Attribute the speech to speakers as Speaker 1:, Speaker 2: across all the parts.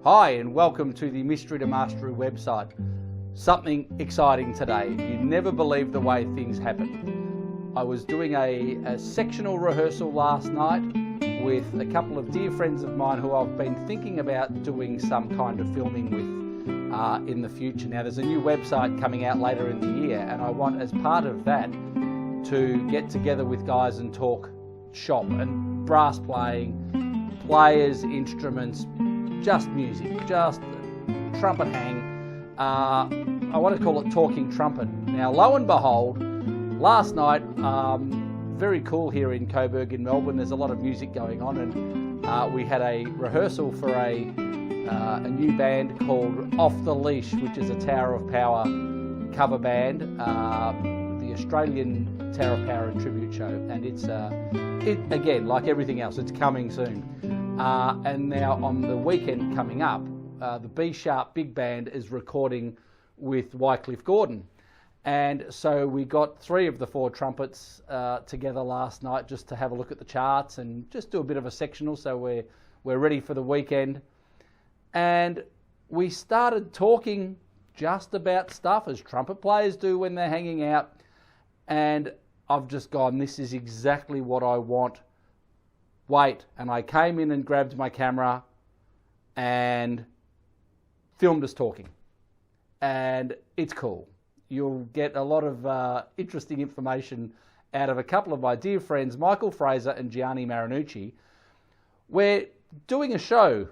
Speaker 1: Hi and welcome to the Mystery to Mastery website. Something exciting today. You never believe the way things happen. I was doing a sectional rehearsal last night with a couple of dear friends of mine who I've been thinking about doing some kind of filming with in the future. Now there's a new website coming out later in the year and I want as part of that to get together with guys and talk shop and brass playing, players, instruments, just music, just trumpet hang. I want to call it Talking Trumpet. Now, lo and behold, last night, very cool here in Coburg in Melbourne. There's a lot of music going on, and we had a rehearsal for a new band called Off the Leash, which is a Tower of Power cover band, the Australian Tower of Power and tribute show, and it's again, like everything else, it's coming soon. And now on the weekend coming up, the B-sharp big band is recording with Wycliffe Gordon. And so we got 3 of the 4 trumpets together last night just to have a look at the charts and just do a bit of a sectional, so we're ready for the weekend. And we started talking just about stuff, as trumpet players do when they're hanging out. And I've just gone, this is exactly what I want. Wait, and I came in and grabbed my camera and filmed us talking. And it's cool. You'll get a lot of interesting information out of a couple of my dear friends, Michael Fraser and Gianni Marinucci. We're doing a show.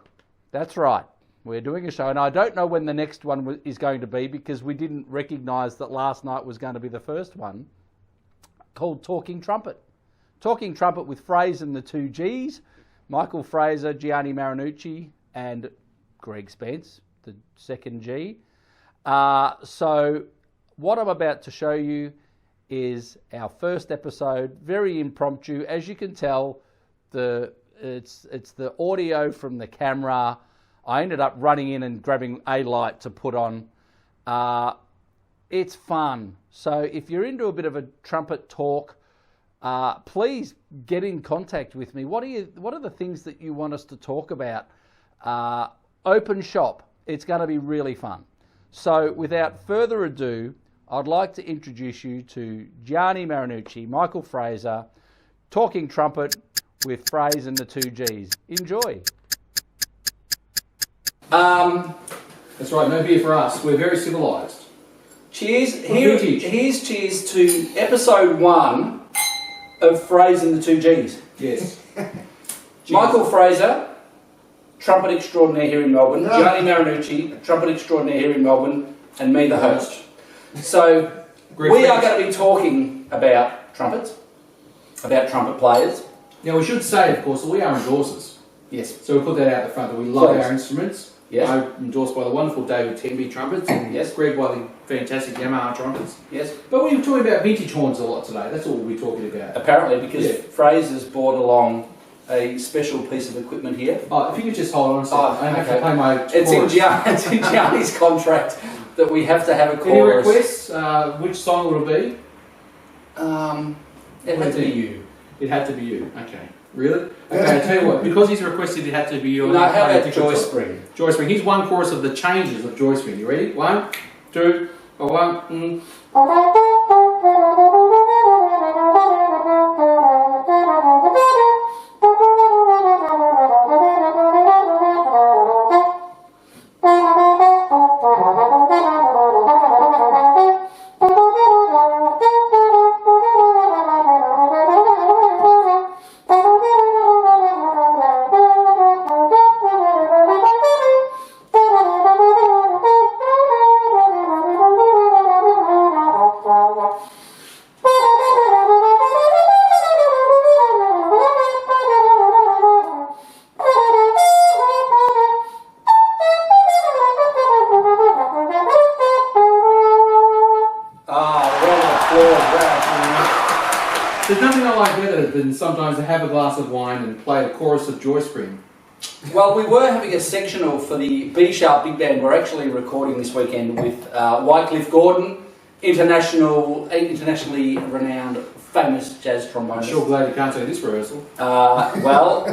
Speaker 1: That's right. We're doing a show, and I don't know when the next one is going to be because we didn't recognise that last night was going to be the first one, called Talking Trumpet. Talking Trumpet with Frase and the 2 Gs, Michael Fraser, Gianni Marinucci, and Greg Spence, the 2nd G. So what I'm about to show you is our first episode, very impromptu. As you can tell, it's the audio from the camera. I ended up running in and grabbing a light to put on. It's fun. So if you're into a bit of a trumpet talk, please get in contact with me. What are the things that you want us to talk about? Open shop. It's going to be really fun. So without further ado, I'd like to introduce you to Gianni Marinucci, Michael Fraser, Talking Trumpet with Frase and the 2 Gs. Enjoy.
Speaker 2: That's right, no beer for us. We're very civilised.
Speaker 1: Cheers. Here's cheers to episode 1 of Frase and the 2 Gs.
Speaker 2: Yes.
Speaker 1: Michael Fraser, trumpet extraordinaire here in Melbourne. No. Gianni Marinucci, trumpet extraordinaire here in Melbourne, and me, the host. So we are going to be talking about trumpets, about trumpet players.
Speaker 2: Now we should say, of course, that we are endorsers.
Speaker 1: Yes.
Speaker 2: So we put that out the front that we love our instruments.
Speaker 1: Yes.
Speaker 2: I'm endorsed by the wonderful David Tenby trumpets, and
Speaker 1: yes,
Speaker 2: Greg by the fantastic Yamaha trumpets.
Speaker 1: Yes.
Speaker 2: But we were talking about vintage horns a lot today. That's all we'll be talking about.
Speaker 1: Apparently, because Fraser's brought along a special piece of equipment here.
Speaker 2: Oh, if you could just hold on a second. I have to play my
Speaker 1: It's in Gianni's contract that we have to have a chorus.
Speaker 2: Any requests? Which song would it be?
Speaker 1: It had to be you.
Speaker 2: It had to be you. Okay. Really? Okay, I tell you what, because he's requested it had to be you.
Speaker 1: No, how about Joy Spring?
Speaker 2: Joy Spring. Here's one chorus of the changes of Joy Spring. You ready? 1, 2, 1. There's nothing I like better than sometimes to have a glass of wine and play a chorus of Joy Spring.
Speaker 1: Well, we were having a sectional for the B-sharp big band. We're actually recording this weekend with Wycliffe Gordon internationally renowned, famous jazz trombonist.
Speaker 2: I'm sure glad you can't say this rehearsal.
Speaker 1: Well,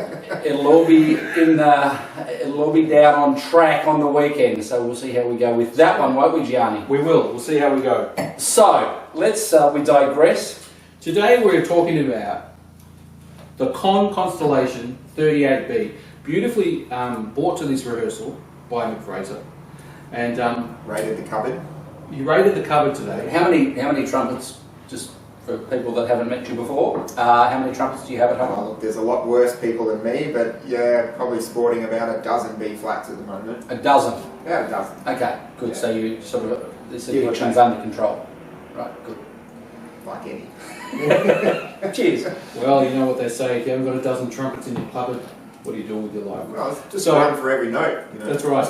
Speaker 1: it'll all be down on track on the weekend, so we'll see how we go with that one, won't we, Gianni?
Speaker 2: We will. We'll see how we go.
Speaker 1: So let's we digress.
Speaker 2: Today we're talking about the Conn Constellation 38B, beautifully brought to this rehearsal by Fraser, and
Speaker 3: Raided the cupboard.
Speaker 2: you raided the cupboard today.
Speaker 1: How many trumpets? Just for people that haven't met you before, how many trumpets do you have at home?
Speaker 3: Look, there's a lot worse people than me, but yeah, probably sporting about a dozen B flats at the moment.
Speaker 1: A dozen.
Speaker 3: About a dozen.
Speaker 1: Okay, good.
Speaker 3: Yeah.
Speaker 1: So you sort of the
Speaker 3: Yeah,
Speaker 1: situation's
Speaker 3: okay.
Speaker 1: under control. Right, good.
Speaker 3: Like any.
Speaker 1: Cheers.
Speaker 2: Well, you know what they say, if you haven't got a dozen trumpets in your cupboard, what are you doing with your life?
Speaker 3: Well, it's just
Speaker 2: So-
Speaker 3: one for every note. You know?
Speaker 2: That's right.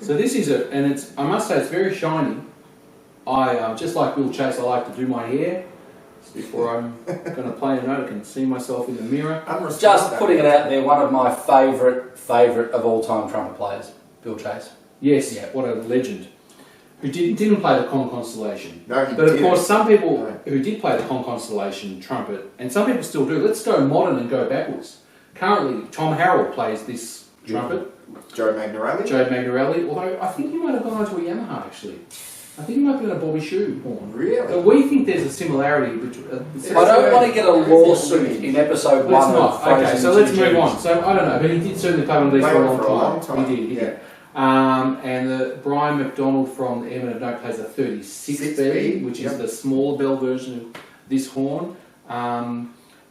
Speaker 2: So this is it, and it's, I must say, it's very shiny. I, just like Bill Chase, I like to do my hair. So before I'm going to play a note, I can see myself in the mirror.
Speaker 1: Just putting it out there, one of my favourite of all time trumpet players, Bill Chase.
Speaker 2: Yes,
Speaker 1: Yeah.
Speaker 2: what a legend. Who didn't play the Conn Constellation.
Speaker 3: No, he
Speaker 2: But of
Speaker 3: didn't.
Speaker 2: course, some people
Speaker 3: No.
Speaker 2: who did play the Conn Constellation trumpet, and some people still do. Let's go modern and go backwards. Currently, Tom Harrell plays this trumpet,
Speaker 3: Joe Magnarelli.
Speaker 2: Joe Magnarelli, although I think he might have gone on to a Yamaha actually. I think he might have been a Bobby Shoe horn.
Speaker 3: Really?
Speaker 2: But we think there's a similarity between...
Speaker 1: I don't want to get a lawsuit in episode
Speaker 2: Let's
Speaker 1: one
Speaker 2: not.
Speaker 1: of Frase
Speaker 2: Okay,
Speaker 1: and
Speaker 2: so let's
Speaker 1: Two
Speaker 2: move
Speaker 1: Gems.
Speaker 2: on. So I don't know, but he did certainly play one of these
Speaker 3: Played
Speaker 2: for a
Speaker 3: one
Speaker 2: long
Speaker 3: for a
Speaker 2: time.
Speaker 3: long time.
Speaker 2: He did, he
Speaker 3: Yeah.
Speaker 2: did. And the Brian McDonald from the Eminent Note plays a 36B,
Speaker 3: 6B,
Speaker 2: which is
Speaker 3: yep.
Speaker 2: the smaller bell version of this horn.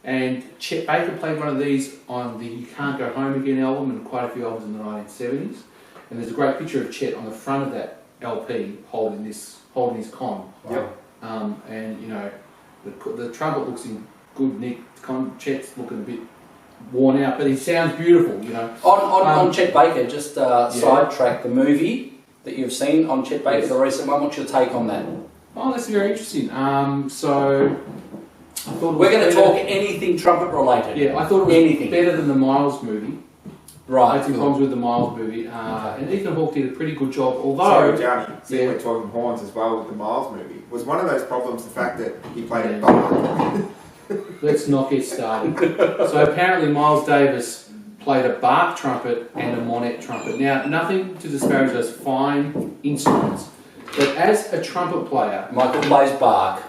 Speaker 2: And Chet Baker played one of these on the You Can't Go Home Again album and quite a few albums in the 1970s. And there's a great picture of Chet on the front of that LP holding his Conn.
Speaker 3: Yep.
Speaker 2: And you know, the trumpet looks in good nick. Chet's looking a bit worn out, but he sounds beautiful. You know.
Speaker 1: On Chet Baker, just sidetrack the movie that you've seen on Chet Baker, the recent one. What's your take on that?
Speaker 2: Oh, that's very interesting. So I thought it was
Speaker 1: We're going to
Speaker 2: better-
Speaker 1: talk anything trumpet related.
Speaker 2: Yeah, I thought it was
Speaker 1: anything.
Speaker 2: better than the Miles movie. I
Speaker 1: Right.
Speaker 2: had some problems with the Miles movie, and Ethan Hawke did a pretty good job.
Speaker 3: Sorry,
Speaker 2: Although,
Speaker 3: Gianni. See,
Speaker 2: Yeah.
Speaker 3: we're talking horns as well with the Miles movie. Was one of those problems the fact that he played
Speaker 2: Yeah.
Speaker 3: a bar?
Speaker 2: let's not get started. So apparently, Miles Davis played a Bach trumpet and a Monet trumpet. Now, nothing to disparage those fine instruments, but as a trumpet player,
Speaker 1: Michael plays Bach.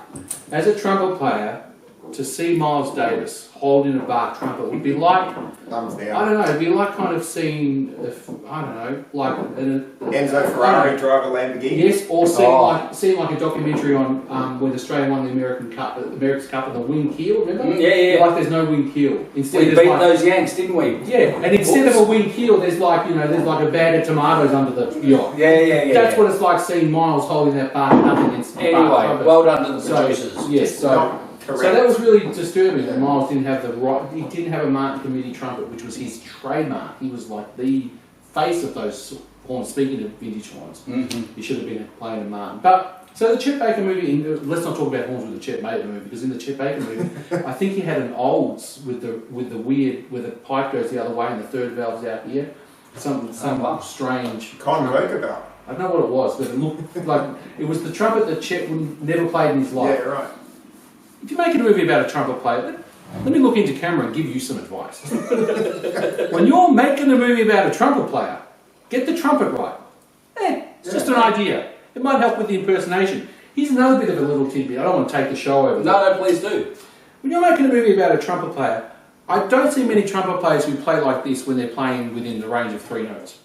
Speaker 2: to see Miles Davis holding a Bach trumpet would be like,
Speaker 3: Thumbs
Speaker 2: I
Speaker 3: down.
Speaker 2: don't know, it'd be like kind of seeing, I don't know, like
Speaker 3: Enzo Ferrari drive a Lamborghini.
Speaker 2: yes, or
Speaker 1: Oh.
Speaker 2: seeing like a documentary on when Australia won the America's Cup and the wing keel. Remember?
Speaker 1: Yeah.
Speaker 2: Like there's no wing keel. Instead,
Speaker 1: We
Speaker 2: there's
Speaker 1: beat
Speaker 2: like,
Speaker 1: those Yanks, didn't we?
Speaker 2: yeah, and instead of a wing keel, there's like a bag of tomatoes under the yacht.
Speaker 1: Yeah.
Speaker 2: That's what it's like seeing Miles holding that Bach nothing against Bach
Speaker 1: Anyway,
Speaker 2: trumpet.
Speaker 1: well done to the
Speaker 2: So,
Speaker 1: producers.
Speaker 2: yes, so.
Speaker 3: Not correct.
Speaker 2: So that was really disturbing that Miles didn't have the right, he didn't have a Martin Committee trumpet, which was his trademark. He was like the face of those horns, speaking of vintage horns.
Speaker 1: Mm-hmm.
Speaker 2: He should have been playing a Martin. But, so the Chet Baker movie, let's not talk about horns with the Chet Baker movie, because in the Chet Baker movie, I think he had an Olds with the weird, where the pipe goes the other way and the third valve's out here. Some
Speaker 1: wow.
Speaker 2: strange...
Speaker 3: Con
Speaker 2: trumpet.
Speaker 3: Roosevelt.
Speaker 2: I don't know what it was, but it looked like, it was the trumpet that Chet never played in his life.
Speaker 3: Yeah, right.
Speaker 2: If you're making a movie about a trumpet player, let me look into camera and give you some advice. When you're making a movie about a trumpet player, get the trumpet right. It's just an idea. It might help with the impersonation. Here's another bit of a little tidbit. I don't want to take the show over.
Speaker 1: No, please do.
Speaker 2: When you're making a movie about a trumpet player, I don't see many trumpet players who play like this when they're playing within the range of 3 notes.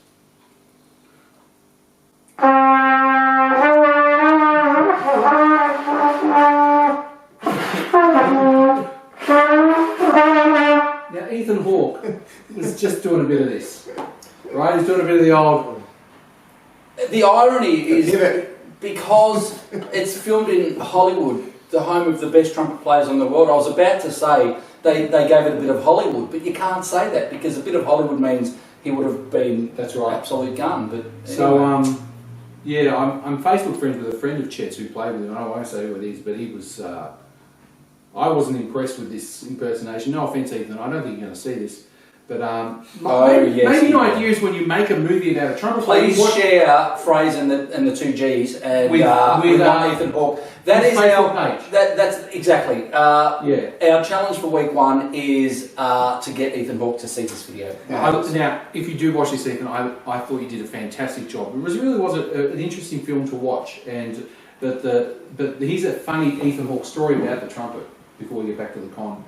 Speaker 2: Now, Ethan Hawke was just doing a bit of this, right? He's doing a bit of the old...
Speaker 1: The irony is
Speaker 3: Pivot.
Speaker 1: because it's filmed in Hollywood, the home of the best trumpet players in the world. I was about to say they gave it a bit of Hollywood, but you can't say that because a bit of Hollywood means he would have been
Speaker 2: That's right.
Speaker 1: absolute gun. But
Speaker 2: So,
Speaker 1: anyway.
Speaker 2: yeah, I'm Facebook friends with a friend of Chet's who played with him. I won't say who it is, but he was... I wasn't impressed with this impersonation. No offence, Ethan, I don't think you're going to see this. But
Speaker 4: yes,
Speaker 2: maybe an idea is when you make a movie about a trumpet player.
Speaker 4: Please share Frase and the two G's and
Speaker 2: with
Speaker 4: Ethan Hawke. That is
Speaker 2: Facebook
Speaker 4: our
Speaker 2: page.
Speaker 4: That's exactly.
Speaker 2: Yeah.
Speaker 4: Our challenge for week 1 is to get Ethan Hawke to see this video.
Speaker 2: Now, if you do watch this, Ethan, I thought you did a fantastic job. It really was an interesting film to watch, but here's a funny Ethan Hawke story about the trumpet. Before we get back to the Conn,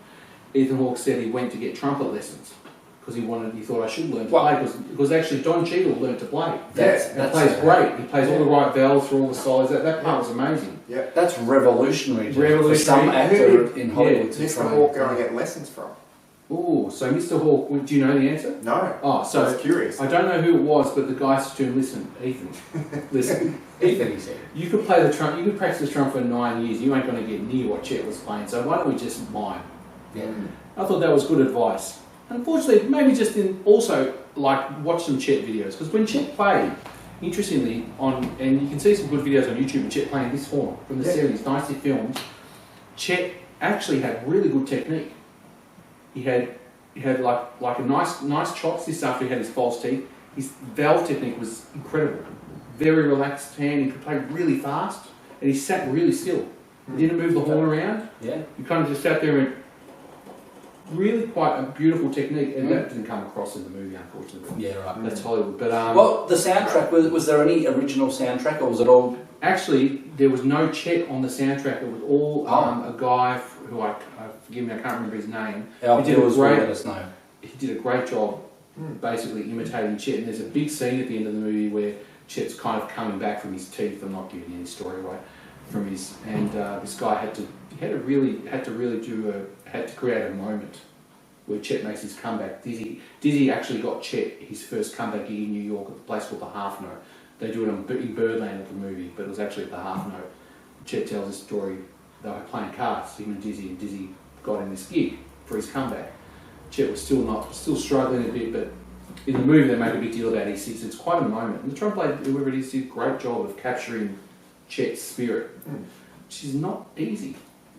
Speaker 2: Ethan Hawke said he went to get trumpet lessons because he thought I should learn to play because actually Don Cheadle learned to play. He plays great. He plays all the right valves for all the sides. That part was amazing.
Speaker 3: Yeah,
Speaker 4: that's revolutionary. For some actor in Hollywood to
Speaker 3: Mr.
Speaker 4: try.
Speaker 3: Hawke go and get lessons from?
Speaker 2: Oh, so Mr. Hawke, do you know the answer?
Speaker 3: No.
Speaker 2: Oh, so
Speaker 3: I was curious.
Speaker 2: I don't know who it was, but the guy said to him, "Listen, Ethan, listen,
Speaker 4: Ethan," he said,
Speaker 2: you could play the trumpet. You could practice the trumpet for 9 years. You ain't going to get near what Chet was playing. So why don't we just mime?"
Speaker 4: Yeah.
Speaker 2: I thought that was good advice. Unfortunately, maybe just also watch some Chet videos because when Chet played, interestingly, and you can see some good videos on YouTube of Chet playing this horn from the 70s, nicely filmed. Chet actually had really good technique. He had like a nice chops this after he had his false teeth. His valve technique was incredible. Very relaxed hand. He could play really fast, and he sat really still. He didn't move the horn around.
Speaker 4: Yeah.
Speaker 2: He kind of just sat there and really quite a beautiful technique, and that didn't come across in the movie, unfortunately.
Speaker 4: Yeah, right.
Speaker 2: That's Hollywood. But
Speaker 4: well, the soundtrack was there any original soundtrack, or was it all?
Speaker 2: Actually, there was no Chet on the soundtrack. It was all a guy who forgive me, I can't remember his name.
Speaker 4: Our viewers will let us know.
Speaker 2: He did a great job, basically imitating Chet. And there's a big scene at the end of the movie where Chet's kind of coming back from his teeth. I'm not giving any story away from his. And this guy had to create a moment where Chet makes his comeback. Dizzy actually got Chet his first comeback gig in New York at a place called the Half Note. They do it in Birdland at the movie, but it was actually at the Half Note. Chet tells a story. They were playing cards, him and Dizzy got in this gig for his comeback. Chet was still struggling a bit, but in the movie they make a big deal about his six. It's quite a moment. And the trumpet player, whoever it is, did a great job of capturing Chet's spirit, which is not easy.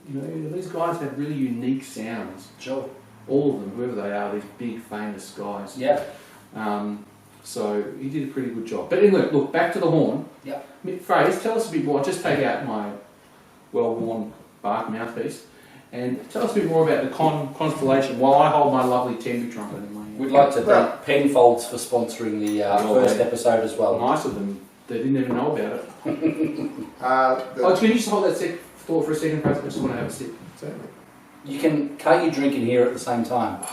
Speaker 2: You know, these guys have really unique sounds.
Speaker 4: Sure.
Speaker 2: All of them, whoever they are, these big famous guys.
Speaker 4: Yeah.
Speaker 2: So he did a pretty good job. But anyway, look, back to the horn.
Speaker 4: Yeah.
Speaker 2: Frase, tell us a bit more. I'll just take out my well-worn bark mouthpiece and tell us a bit more about the Constellation while I hold my lovely tembi trumpet in my hand.
Speaker 4: We'd like to thank Penfolds for sponsoring the first episode as well.
Speaker 2: Nice of them. They didn't even know about it. Can you just hold that thought for a second, Fraser? I just want to have a sip.
Speaker 3: Certainly.
Speaker 4: You can cut your drink in here at the same time.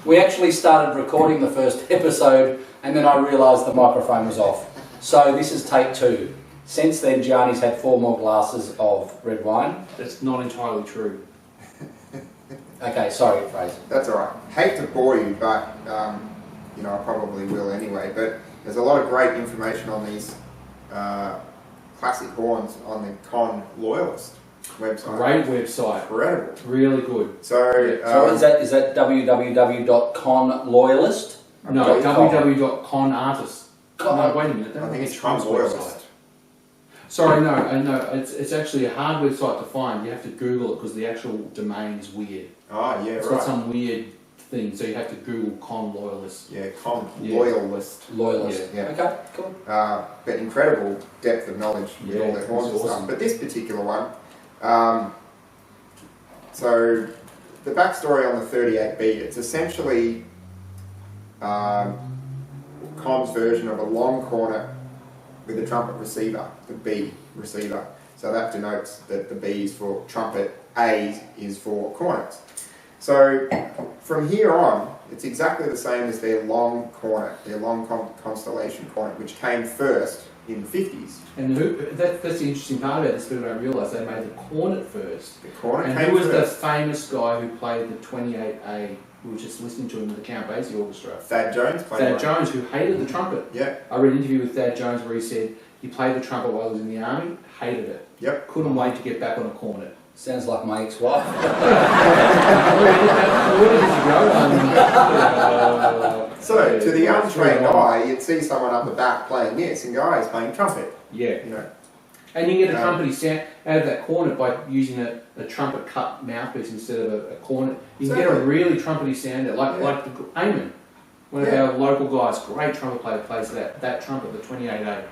Speaker 4: We actually started recording the first episode and then I realised the microphone was off. So this is take 2. Since then, Gianni's had 4 more glasses of red wine.
Speaker 2: That's not entirely true.
Speaker 4: Okay, sorry, Fraser.
Speaker 3: That's all right. Hate to bore you, but I probably will anyway. But there's a lot of great information on these classic horns on the Conn Loyalist website.
Speaker 2: Great website.
Speaker 3: Incredible.
Speaker 2: Really good.
Speaker 3: So,
Speaker 4: so is that www.connloyalist?
Speaker 2: No, www.conartist. No, wait a minute.
Speaker 3: I think it's Conn Loyalist.
Speaker 2: Sorry, no. It's actually a hard website to find. You have to Google it because the actual domain is weird.
Speaker 3: Oh, yeah,
Speaker 2: it's got some weird thing, so you have to Google Conn Loyalist.
Speaker 3: Yeah, Conn Loyalist.
Speaker 4: Loyalist.
Speaker 3: Yeah.
Speaker 4: Okay, cool.
Speaker 3: But incredible depth of knowledge with all their horns and stuff. But this particular one, so the backstory on the 38B, it's essentially Conn's version of a long cornet with a trumpet receiver, the B receiver. So that denotes that the B is for trumpet, A is for cornets. So from here on, it's exactly the same as their long cornet, their long Constellation cornet, which came first in the 50s.
Speaker 2: And that's the interesting part about this bit. I realised they made the cornet first.
Speaker 3: The cornet
Speaker 2: and
Speaker 3: came
Speaker 2: who was
Speaker 3: first.
Speaker 2: the famous guy who played the 28A? We were just listening to him with the Count Basie Orchestra.
Speaker 3: Thad Jones played
Speaker 2: Thad Jones, who hated the trumpet.
Speaker 3: Yeah.
Speaker 2: I read an interview with Thad Jones where he said he played the trumpet while he was in the army, hated it.
Speaker 3: Yep.
Speaker 2: Couldn't wait to get back on a cornet.
Speaker 4: Sounds like my ex-wife.
Speaker 3: So, to the untrained eye, you'd see someone up the back playing this, and guys playing trumpet.
Speaker 2: Yeah. And you get a trumpety sound out of that cornet by using a trumpet cut mouthpiece instead of a cornet. You can get a really trumpety sound out, like the Eamon, one of our local guys, great trumpet player, plays that trumpet, the 28A,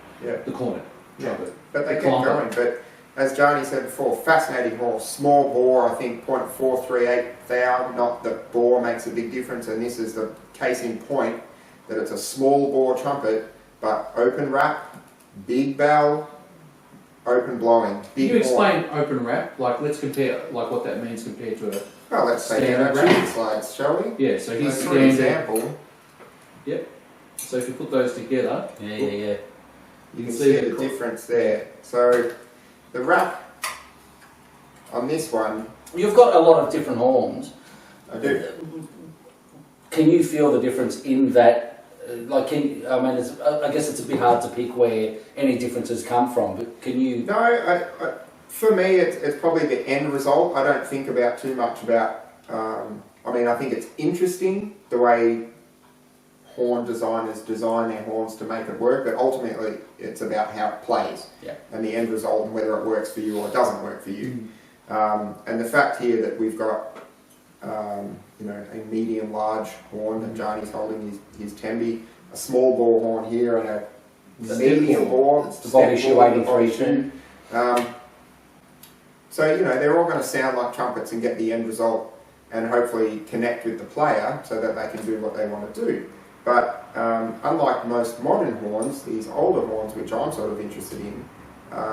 Speaker 2: the cornet trumpet.
Speaker 3: But they get going. But as Gianni said before, fascinating horse. Small bore, I think 0.438 thou, not that bore makes a big difference, and this is the case in point that it's a small bore trumpet, but open wrap, big bell, open blowing. Big
Speaker 2: Can you explain open wrap? Like, let's compare, like what that means compared to a
Speaker 3: well, let's take our tooting slides, shall we?
Speaker 2: Yeah, so here's
Speaker 3: for example.
Speaker 2: Yep. So if you put those together,
Speaker 3: you can see the difference there. So the wrap on this one,
Speaker 4: you've got a lot of different horns.
Speaker 3: I do.
Speaker 4: Can you feel the difference in that? Like, I guess it's a bit hard to pick where any differences come from, but can you?
Speaker 3: No, for me, it's probably the end result. I don't think about too much about. I think it's interesting the way horn designers design their horns to make it work, but ultimately it's about how it plays and the end result and whether it works for you or doesn't work for you. And the fact here that we've got a medium-large horn that Gianni's holding his tembi, a small bore horn here, and a medium bore.
Speaker 4: It's the body shoe 83
Speaker 3: So they're all going to sound like trumpets and get the end result, and hopefully connect with the player so that they can do what they want to do. But unlike most modern horns, these older horns, which I'm sort of interested in,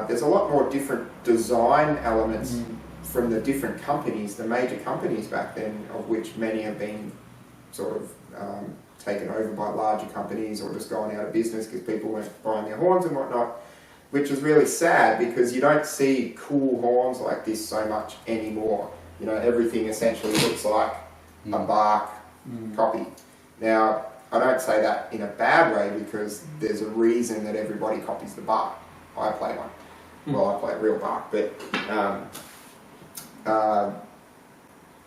Speaker 3: there's a lot more different design elements from the different companies, the major companies back then, of which many have been sort of taken over by larger companies or just gone out of business because people weren't buying their horns and whatnot, which is really sad because you don't see cool horns like this so much anymore. Everything essentially looks like a bark copy. Now, I don't say that in a bad way because there's a reason that everybody copies the bark. I play one. Well, I play real bark, but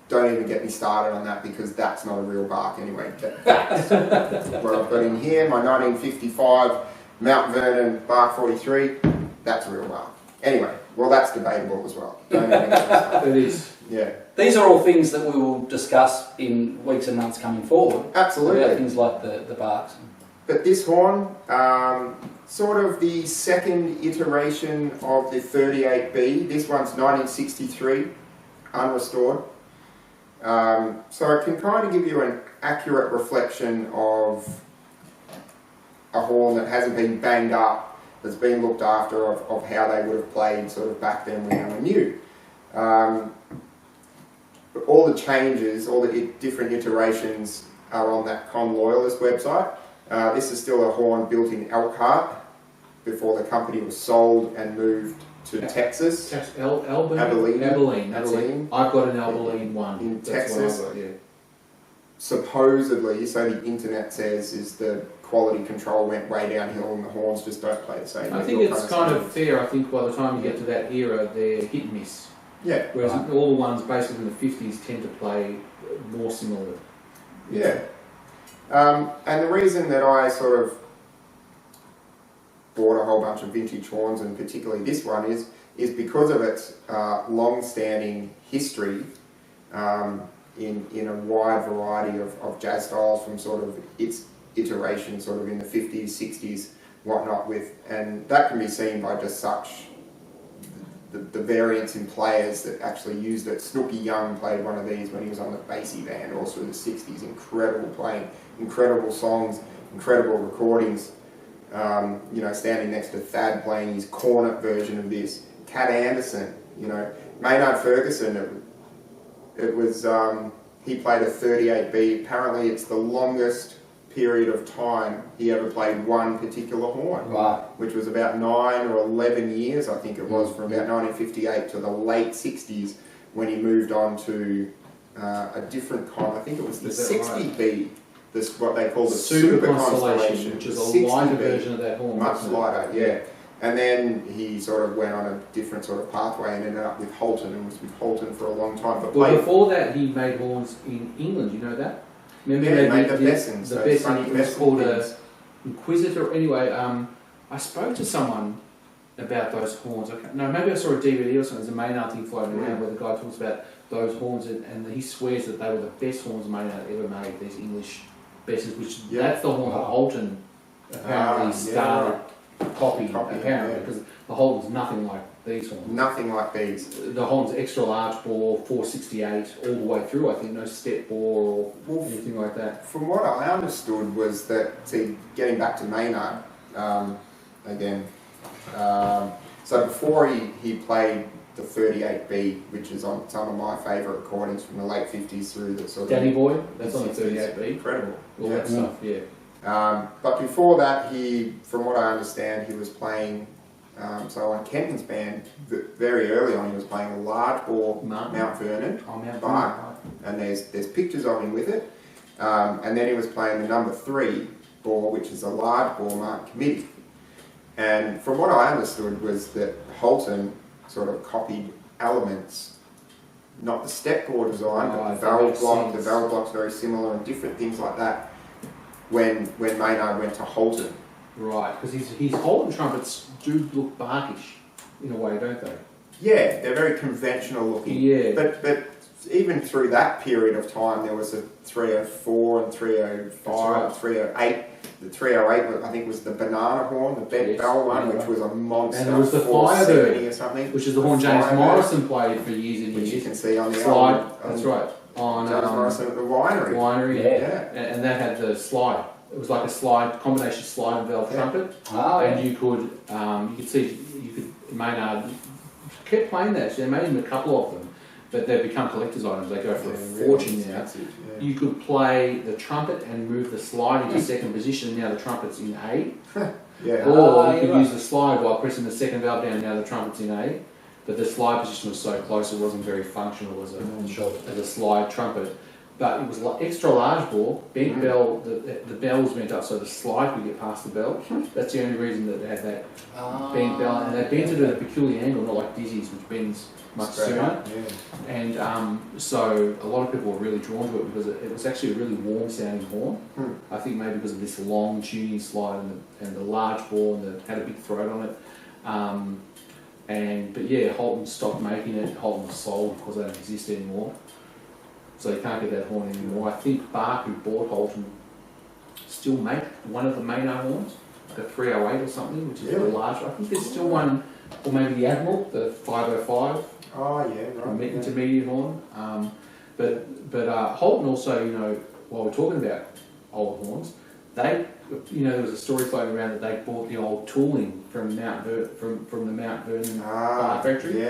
Speaker 3: don't even get me started on that because that's not a real bark anyway. That's what I've got in here, my 1955 Mount Vernon Bark 43, that's a real bark. Anyway, well, that's debatable as well. Don't even get me started.
Speaker 2: it is.
Speaker 3: Yeah.
Speaker 4: These are all things that we will discuss in weeks and months coming forward.
Speaker 3: Absolutely.
Speaker 4: About things like the barks.
Speaker 3: But this horn, sort of the second iteration of the 38B. This one's 1963, unrestored. So it can kind of give you an accurate reflection of a horn that hasn't been banged up, that's been looked after, of how they would have played sort of back then when they were new. But all the changes, all the different iterations are on that Conn Loyalist website. This is still a horn built in Elkhart before the company was sold and moved to Texas.
Speaker 2: Abilene. I've got an Abilene one.
Speaker 3: In
Speaker 2: That's
Speaker 3: Texas.
Speaker 2: what I've got, yeah.
Speaker 3: Supposedly, so the internet says, is the quality control went way downhill and the horns just don't play the same.
Speaker 2: I think it's kind of fair. I think by the time you get to that era, they're hit and miss.
Speaker 3: Yeah.
Speaker 2: Whereas all the ones basically in the 50s tend to play more similar.
Speaker 3: Yeah. And the reason that I sort of bought a whole bunch of vintage horns, and particularly this one, is because of its long-standing history in a wide variety of jazz styles, from sort of its iteration sort of in the 50s, 60s, whatnot, and that can be seen by just such the variance in players that actually used it. Snooky Young played one of these when he was on the Basie band all through the 60s. Incredible playing, incredible songs, incredible recordings. Standing next to Thad playing his cornet version of this. Cat Anderson, Maynard Ferguson, it was, he played a 38B. Apparently it's the longest period of time he ever played one particular horn, which was about 9 or 11 years, I think it was, from about 1958 to the late 60s, when he moved on to a different con. I think it was the 60B, this what they call the Super Constellation,
Speaker 2: which is a lighter version of that horn.
Speaker 3: Much lighter, yeah. And then he sort of went on a different sort of pathway and ended up with Holton, and was with Holton for a long time. But
Speaker 2: before that, he made horns in England. You know that? Remember
Speaker 3: he made the Bessons.
Speaker 2: The Besson was called a Inquisitor. Anyway, I spoke to someone about those horns. No, maybe I saw a DVD or something. There's a Maynard thing floating around where the guy talks about those horns, and he swears that they were the best horns Maynard ever made. These English besses, which that's the horn that Holton apparently started copying. Apparently, because the Holton's nothing like these horns.
Speaker 3: Nothing like these.
Speaker 2: The Holton's extra large bore, 468 all the way through. I think no step bore or anything like that.
Speaker 3: From what I understood was that, see, getting back to Maynard again. So before he played the 38B, which is on some of my favourite recordings from the late 50s through the sort of...
Speaker 2: Danny Boy, that's on the 38B.
Speaker 3: Incredible.
Speaker 2: All that stuff, yeah.
Speaker 3: But before that, from what I understand, he was playing, so on Kenton's band, very early on, he was playing a large bore Mount Vernon, and there's pictures of him with it. And then he was playing the number 3 bore, which is a large bore marked committee. And from what I understood was that Holton sort of copied elements, not the step bore design, but the valve block. The valve block's very similar and different things like that. When Maynard went to Holton.
Speaker 2: Right, because his Holton trumpets do look barkish in a way, don't they?
Speaker 3: Yeah, they're very conventional looking.
Speaker 2: Yeah.
Speaker 3: But even through that period of time, there was a 304 and 305, 308. The 308, I think, was the banana horn, the bent bell one, which was a monster.
Speaker 2: And there was the
Speaker 3: 470 or something,
Speaker 2: which is the horn James Morrison played for years and years.
Speaker 3: Which you can see on the
Speaker 2: slide. That's right. On
Speaker 3: James Morrison at the winery.
Speaker 2: Winery, yeah. And that had the slide. It was like a slide, combination slide and valve trumpet. And you could Maynard kept playing that. So they made him a couple of them, but they've become collector's items. They go for a fortune now. You could play the trumpet and move the slide into second position. Now the trumpet's in A. Or you could use the slide while pressing the second valve down. Now the trumpet's in A. But the slide position was so close, it wasn't very functional as a slide trumpet. But it was extra large bore, bent bell. The bell was bent up so the slide could get past the bell. That's the only reason that they had that bent bell, and they bent it at a peculiar angle, not like Dizzy's, which bends much sooner. And so a lot of people were really drawn to it because it was actually a really warm sounding horn. I think maybe because of this long tuning slide and the large bore and had a big throat on it. But yeah, Holton stopped making it. Holton was sold because they don't exist anymore. So you can't get that horn anymore. I think Bach, who bought Holton, still make one of the Maynard horns, like a 308 or something, which is the large. I think there's still one, or maybe the Admiral, the 505.
Speaker 3: Oh yeah, right.
Speaker 2: Intermediate horn. But Holton also, while we're talking about old horns, there was a story floating around that they bought the old tooling from the Mount Vernon factory,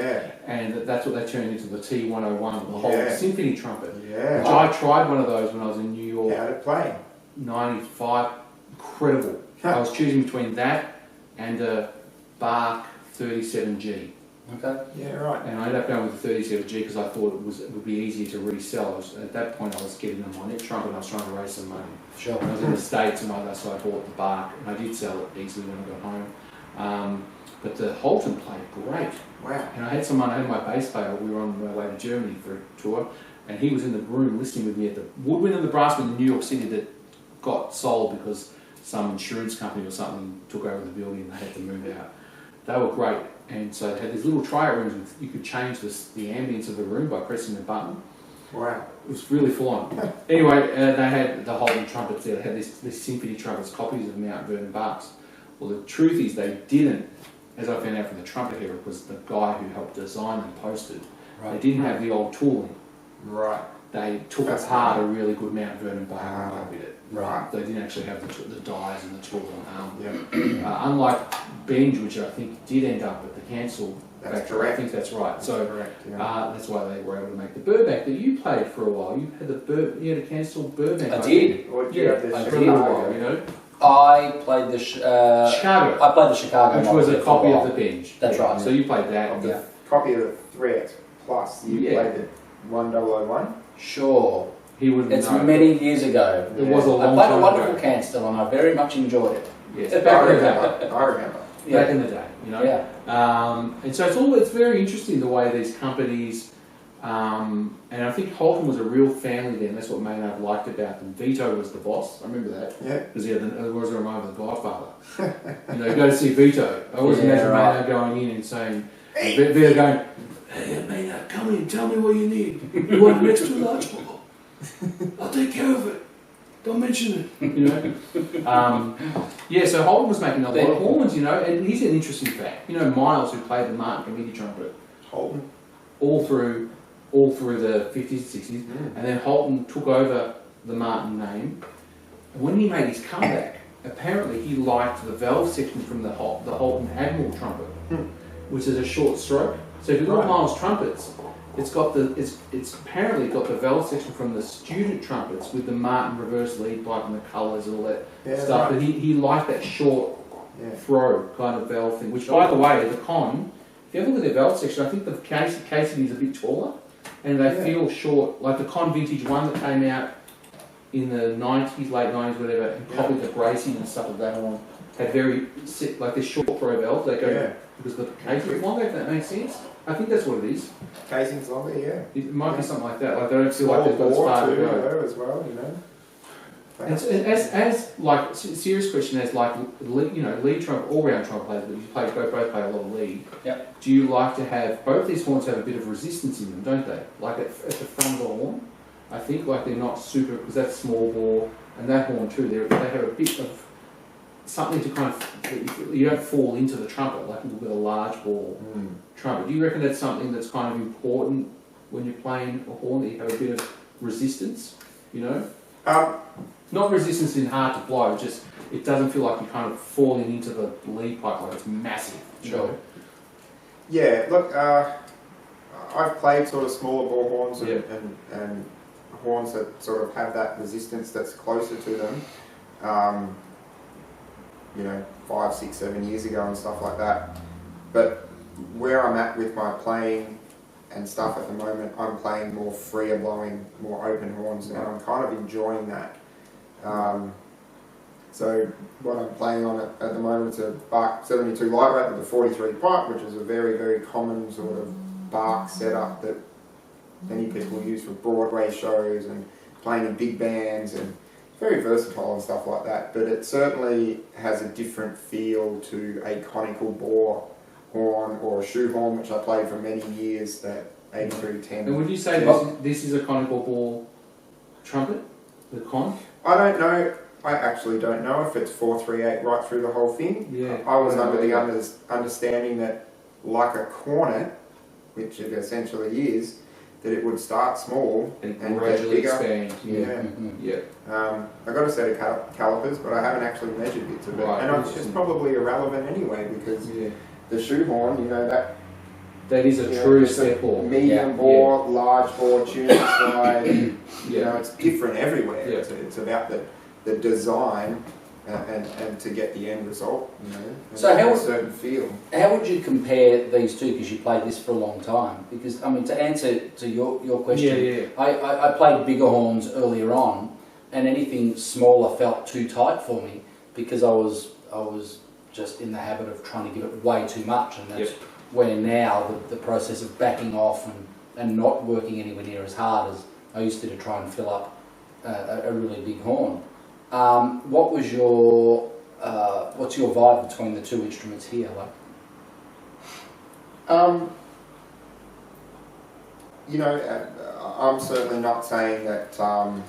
Speaker 2: and that's what they turned into the T101, the whole symphony trumpet. Which I tried one of those when I was in New York.
Speaker 3: How did it play?
Speaker 2: 95, incredible. I was choosing between that and a Bach 37G.
Speaker 4: Okay.
Speaker 3: Yeah, right.
Speaker 2: And I ended up going with the 37G because I thought it would be easier to resell. At that point, I was getting a minute trumpet and I was trying to raise some money.
Speaker 4: Sure.
Speaker 2: I was in the States so I bought the Bach, and I did sell it easily when I got home. But the Holton played great.
Speaker 3: Wow.
Speaker 2: And I had my bass player, we were on our way to Germany for a tour, and he was in the room listening with me at the woodwind and the brasswind in New York City that got sold because some insurance company or something took over the building and they had to move out. They were great. And so they had these little trial rooms. You could change the ambience of the room by pressing the button.
Speaker 3: Wow.
Speaker 2: It was really full on. Anyway, they had the Holton trumpets there. They had these symphony trumpets, copies of Mount Vernon Bachs. Well, the truth is they didn't, as I found out from the trumpet era, was the guy who helped design and posted. Right. They didn't have the old tooling.
Speaker 3: Right.
Speaker 2: They took apart a really good Mount Vernon Bach and copied it.
Speaker 3: Right.
Speaker 2: They didn't actually have the dies and the tooling. Unlike Benj, which I think did end up at the Cancel factory. I think that's right.
Speaker 3: That's correct. Yeah.
Speaker 2: That's why they were able to make the Burbank that you played for a while. You had you had a Cancel Burbank.
Speaker 4: I did.
Speaker 3: Or did you have
Speaker 2: I did for a while.
Speaker 4: I played the
Speaker 2: Chicago.
Speaker 4: I played the Chicago,
Speaker 2: which was a copy of the Benj.
Speaker 4: That's right.
Speaker 2: So you played that.
Speaker 3: The copy of the 3X Plus. You played the 1001.
Speaker 4: Sure.
Speaker 2: He would.
Speaker 4: It's many years ago.
Speaker 2: It was a long time ago.
Speaker 4: I played a wonderful can still, and I very much enjoyed it.
Speaker 2: Yes,
Speaker 3: I remember.
Speaker 2: Back in the day, Yeah. And so it's very interesting the way these companies And I think Holton was a real family then. That's what Maynard liked about them. Vito was the boss. I remember that.
Speaker 3: Yeah.
Speaker 2: Because he was a reminder of the Godfather. You know, you go to see Vito. I always imagine Maynard going in and saying, Vito going, "Hey Maynard, come in, tell me what you need. You want an extra large bottle? I'll take care of it. Don't mention it." You know. So Holton was making a lot of horns, you know, and here's an interesting fact. You know, Miles, who played the Martin committee trumpet,
Speaker 3: Holton.
Speaker 2: all through the 50s and 60s, and then Holton took over the Martin name. And when he made his comeback, apparently he liked the valve section from the Holton Admiral trumpet, which is a short stroke. So if you look at Miles' trumpets, it's apparently got the valve section from the student trumpets with the Martin reverse lead pipe and the colours and all that stuff. But he liked that short throw kind of valve thing. Which, by the way, the Conn, if you ever look at their valve section, I think the casing is a bit taller, and they feel short. Like the Conn Vintage 1 that came out in the 90s, late 90s, whatever, and copied the bracing and stuff of that on, had very like this short throw valve. They go because the casing is longer. If that makes sense. I think that's what it is.
Speaker 3: Casing's longer, yeah.
Speaker 2: It might be something like that. Like they don't feel like they've got as far to go.
Speaker 3: As well, you know.
Speaker 2: And as like serious question, as like lead trumpet, all round trumpet players, but you both play a lot of lead.
Speaker 4: Yep.
Speaker 2: Do you like to have both these horns have a bit of resistance in them, don't they? Like at the front of the horn, I think like they're not super because that's small bore, and that horn too. They have a bit of something to kind of you don't fall into the trumpet like with a large bore trumpet. Do you reckon that's something that's kind of important when you're playing a horn that you have a bit of resistance? You know. Not resistance in hard to blow, just it doesn't feel like you're kind of falling into the lead pipe like it's massive. Sure.
Speaker 3: Yeah, look, I've played sort of smaller bore horns and horns that sort of have that resistance that's closer to them, you know, 5, 6, 7 years ago and stuff like that. But where I'm at with my playing and stuff at the moment, I'm playing more freer blowing, more open horns now. I'm kind of enjoying that. So what I'm playing on at the moment is a Bach 72 lightweight with a 43 pipe, which is a very, very common sort of Bach setup that many people use for Broadway shows and playing in big bands, and very versatile and stuff like that. But it certainly has a different feel to a conical bore horn or a shoe horn, which I played for many years, that 8310.
Speaker 2: And would you say this is a conical bore trumpet, the Conn?
Speaker 3: I don't know. I actually don't know if it's 438 right through the whole thing.
Speaker 2: Yeah.
Speaker 3: I was under the understanding that, like a cornet, which it essentially is, that it would start small
Speaker 2: and
Speaker 3: get
Speaker 2: gradually
Speaker 3: bigger.
Speaker 2: expand.
Speaker 3: Yeah. I got a set of calipers, but I haven't actually measured bits of it, and it's probably irrelevant anyway because the shoe horn, you know,
Speaker 2: that is a true step bore.
Speaker 3: Medium bore, large bore, tuning slide. You know, it's different everywhere.
Speaker 2: Yeah.
Speaker 3: It's about the design and to get the end result. You know,
Speaker 4: so how
Speaker 3: a certain feel.
Speaker 4: How would you compare these two? Because you played this for a long time. Because I mean, to answer to your question, I played bigger horns earlier on, and anything smaller felt too tight for me because I was just in the habit of trying to give it way too much, and that's where now the process of backing off and not working anywhere near as hard as I used to try and fill up a really big horn. What's your vibe between the two instruments here?
Speaker 3: You know, I'm certainly not saying that I'm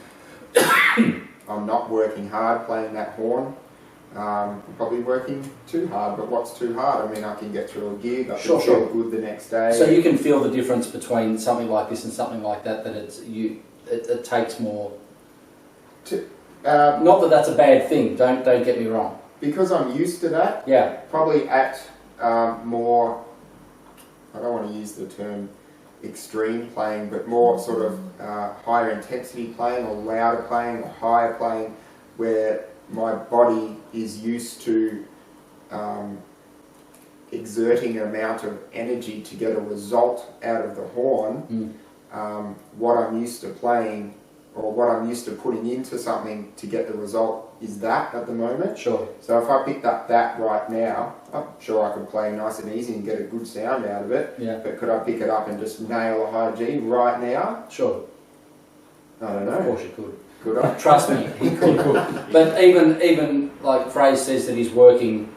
Speaker 3: not working hard playing that horn. I'm probably working too hard, but what's too hard? I mean, I can get through a gig, I can feel good the next day.
Speaker 4: So you can feel the difference between something like this and something like that, that it takes more... not that that's a bad thing, don't get me wrong.
Speaker 3: Because I'm used to that, probably at more, I don't want to use the term extreme playing, but more sort of higher intensity playing or louder playing or higher playing, where my body is used to exerting an amount of energy to get a result out of the horn. What I'm used to playing, or what I'm used to putting into something to get the result is that at the moment.
Speaker 4: Sure.
Speaker 3: So if I picked up that right now, I'm sure I could play nice and easy and get a good sound out of it.
Speaker 4: Yeah.
Speaker 3: But could I pick it up and just nail a high G right now?
Speaker 4: Sure.
Speaker 3: I don't know.
Speaker 4: Of course you could.
Speaker 3: Could I?
Speaker 4: Trust me, he could. But even like Frase says that he's working,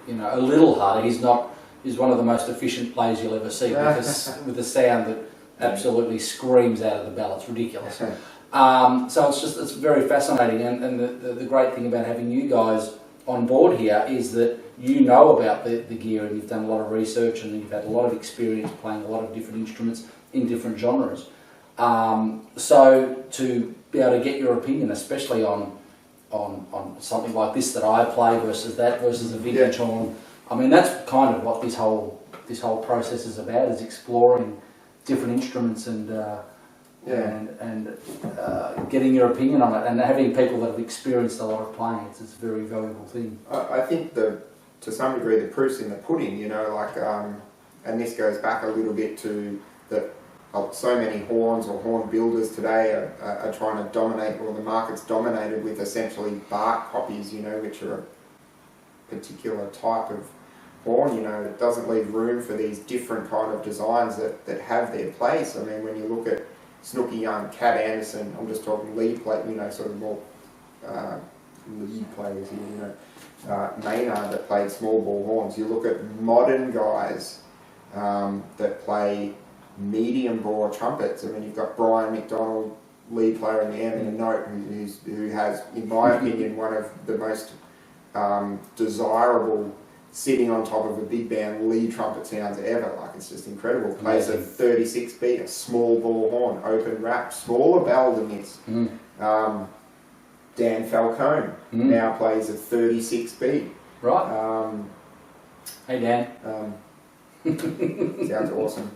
Speaker 4: a little harder. He's one of the most efficient players you'll ever see with a sound that absolutely screams out of the bell. It's ridiculous. So it's very fascinating, and the great thing about having you guys on board here is that you know about the gear, and you've done a lot of research, and you've had a lot of experience playing a lot of different instruments in different genres. So to be able to get your opinion, especially on something like this that I play versus a vintage horn, I mean that's kind of what this whole process is about, is exploring different instruments and getting your opinion on it, and having people that have experienced a lot of playing. It's a very valuable thing.
Speaker 3: I think to some degree the proof's in the pudding, and this goes back a little bit to that so many horns or horn builders today are trying to dominate, or the market's dominated with essentially bark copies, which are a particular type of horn, it doesn't leave room for these different kind of designs that have their place. I mean, when you look at Snooky Young, Cat Anderson, I'm just talking lead play, sort of more lead players here, Maynard that played small ball horns. You look at modern guys that play medium bore trumpets. I mean, you've got Brian McDonald, lead player in the M and a Note, who has, in my opinion, one of the most desirable sitting on top of a big band lead trumpet sounds ever. Like, it's just incredible. Plays a 36 beat, a small ball horn, open wrap, smaller bell than this. Dan Falcone now plays a 36 beat.
Speaker 4: Right. Hey Dan.
Speaker 3: Sounds awesome.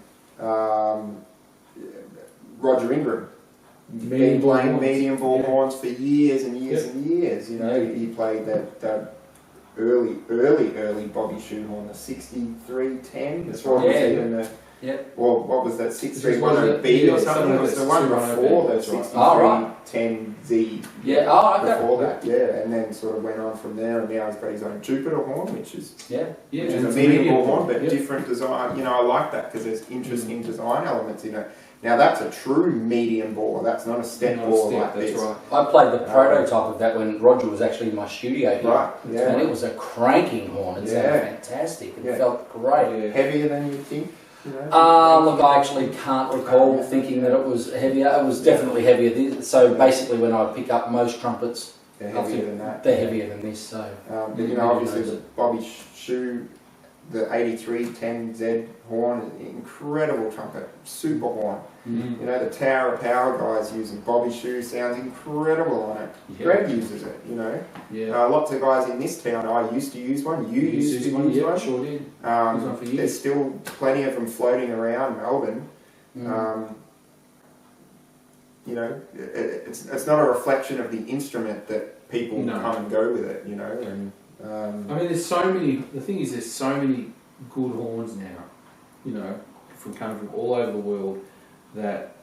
Speaker 3: Roger Ingram. Been playing medium ball horns for years and years and years. He played that early Bobby Shoehorn, the 6310. That's what was even the. Well, what was that 6310B or something? It was the one before the 6310Z.
Speaker 4: Yeah. Oh, okay.
Speaker 3: Before that, and then sort of went on from there, and now he's got his own Jupiter horn, which is which is a medium ball horn, but different design. I like that because there's interesting design elements in it. Now that's a true medium bore. That's not a step bore like this.
Speaker 2: Right.
Speaker 4: I played the prototype of that when Roger was actually in my studio here.
Speaker 3: Right. Yeah.
Speaker 4: And it was a cranking horn. It sounded fantastic. It felt great.
Speaker 3: Yeah. Heavier than you'd think.
Speaker 4: Look, I actually can't recall thinking that it was heavier. It was definitely heavier. So basically, when I pick up most trumpets,
Speaker 3: they're heavier than that.
Speaker 4: They're heavier than this. So,
Speaker 3: but obviously the Bobby Shoe, the 8310Z horn, incredible trumpet, super horn. The Tower of Power guys using Bobby Shoe sounds incredible on it. Greg uses it, lots of guys in this town. I used to use one. You used to use one.
Speaker 2: Sure did.
Speaker 3: There's still plenty of them floating around Melbourne. It's not a reflection of the instrument that people come and go with it. And
Speaker 2: I mean, there's so many. The thing is, there's so many good horns now. Coming from all over the world, that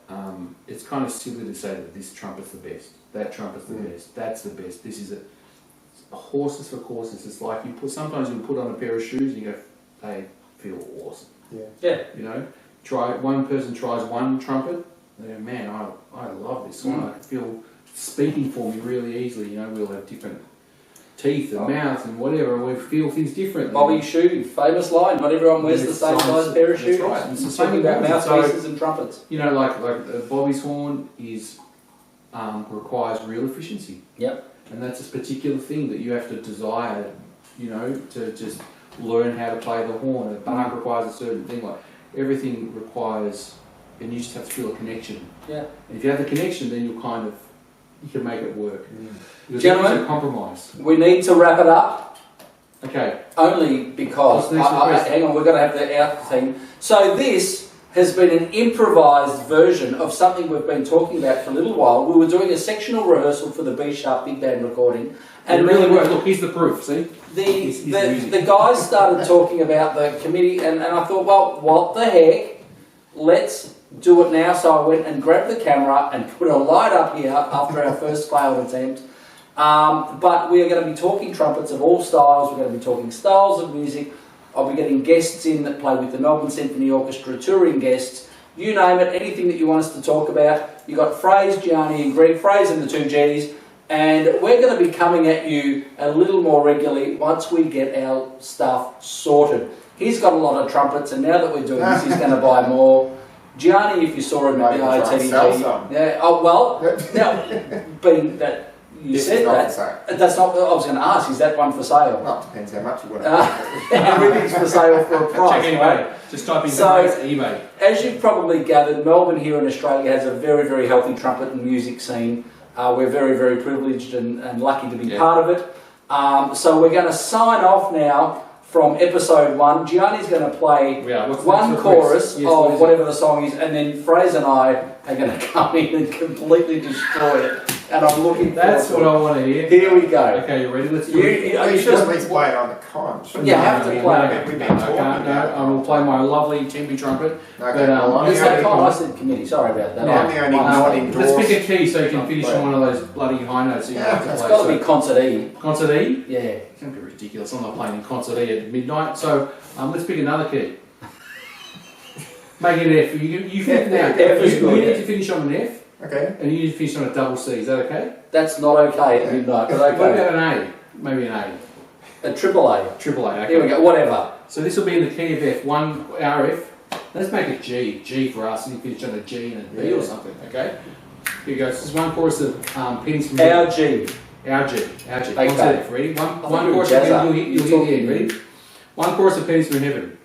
Speaker 2: it's kind of silly to say that this trumpet's the best, that trumpet's the best, that's the best. This is horses for courses. It's like sometimes you put on a pair of shoes and you go, they feel awesome. One person tries one trumpet, they go, man, I love this one. I feel speaking for me really easily. We'll have different teeth and mouths and whatever, and we feel things differently.
Speaker 4: Bobby Shoe, famous line, not everyone wears the same size pair of shoes.
Speaker 2: Right. It's the
Speaker 4: same about mouthpieces and trumpets.
Speaker 2: Like Bobby's horn is requires real efficiency.
Speaker 4: Yep.
Speaker 2: And that's a particular thing that you have to desire, to just learn how to play the horn. A bark requires a certain thing. Like everything requires, and you just have to feel a connection.
Speaker 4: Yeah.
Speaker 2: And if you have the connection, then you can make it work.
Speaker 4: Gentlemen,
Speaker 2: it's a compromise.
Speaker 4: We need to wrap it up.
Speaker 2: Okay.
Speaker 4: Only because hang on, we're going to have the out thing. So this has been an improvised version of something we've been talking about for a little while. We were doing a sectional rehearsal for the B sharp big band recording, and
Speaker 2: it really worked. Look, here's the proof. See,
Speaker 4: the guys started talking about the committee, and I thought, well, what the heck? Let's do it now. So I went and grabbed the camera and put a light up here after our first failed attempt. But we are going to be talking trumpets of all styles. We're going to be talking styles of music. I'll be getting guests in that play with the Melbourne Symphony Orchestra, touring guests. You name it, anything that you want us to talk about. You've got Frase, Gianni and Greg, Frase and the two G's. And we're going to be coming at you a little more regularly once we get our stuff sorted. He's got a lot of trumpets, and now that we're doing this, he's going to buy more. Gianni, if you saw him at the ITG, yeah. Oh well, now being that you said that, that's not. I was going to ask, is that one for sale?
Speaker 3: Well, it depends how much you want to.
Speaker 4: Everything's for sale for a price.
Speaker 2: Check anyway. Right? Just type in eBay.
Speaker 4: As you've probably gathered, Melbourne here in Australia has a very, very healthy trumpet and music scene. We're very, very privileged and lucky to be part of it. So we're going to sign off now from episode 1. Gianni's going to play one chorus of whatever the song is, and then Fraser and I are going to come in and completely destroy it. And I'm looking.
Speaker 2: That's what I want to hear.
Speaker 4: Here we go.
Speaker 2: Okay, you ready? Let's do it.
Speaker 3: You should at least play it on the Conn.
Speaker 4: You have to play it.
Speaker 2: I will play my lovely timpani trumpet.
Speaker 3: Okay.
Speaker 4: Is that Conn? I said committee. Sorry about that.
Speaker 3: I'm the only not indoors.
Speaker 2: Let's pick a key so you can finish on one of those bloody high notes. It's
Speaker 4: got to be concert E.
Speaker 2: Concert E?
Speaker 4: Yeah.
Speaker 2: It's going to be ridiculous. I'm not playing in concert E at midnight. So let's pick another key. Make it an F. You finish now. You need to finish on an F.
Speaker 3: Okay.
Speaker 2: And you need to finish on a double C. Is that okay?
Speaker 4: That's not okay at midnight. But okay.
Speaker 2: What about an A? Maybe an A.
Speaker 4: A triple A.
Speaker 2: Triple A. Okay.
Speaker 4: Here we go. Whatever.
Speaker 2: So this will be in the key of F. Our F. Let's make it G. G for us. And you finish on a G and a B or something. Okay. Here you go. This is one chorus of pins from
Speaker 4: our G.
Speaker 2: Our G. Our G.
Speaker 4: Okay.
Speaker 2: F. Ready? One chorus of pins. You'll hit the end. Ready? One chorus of pins from heaven.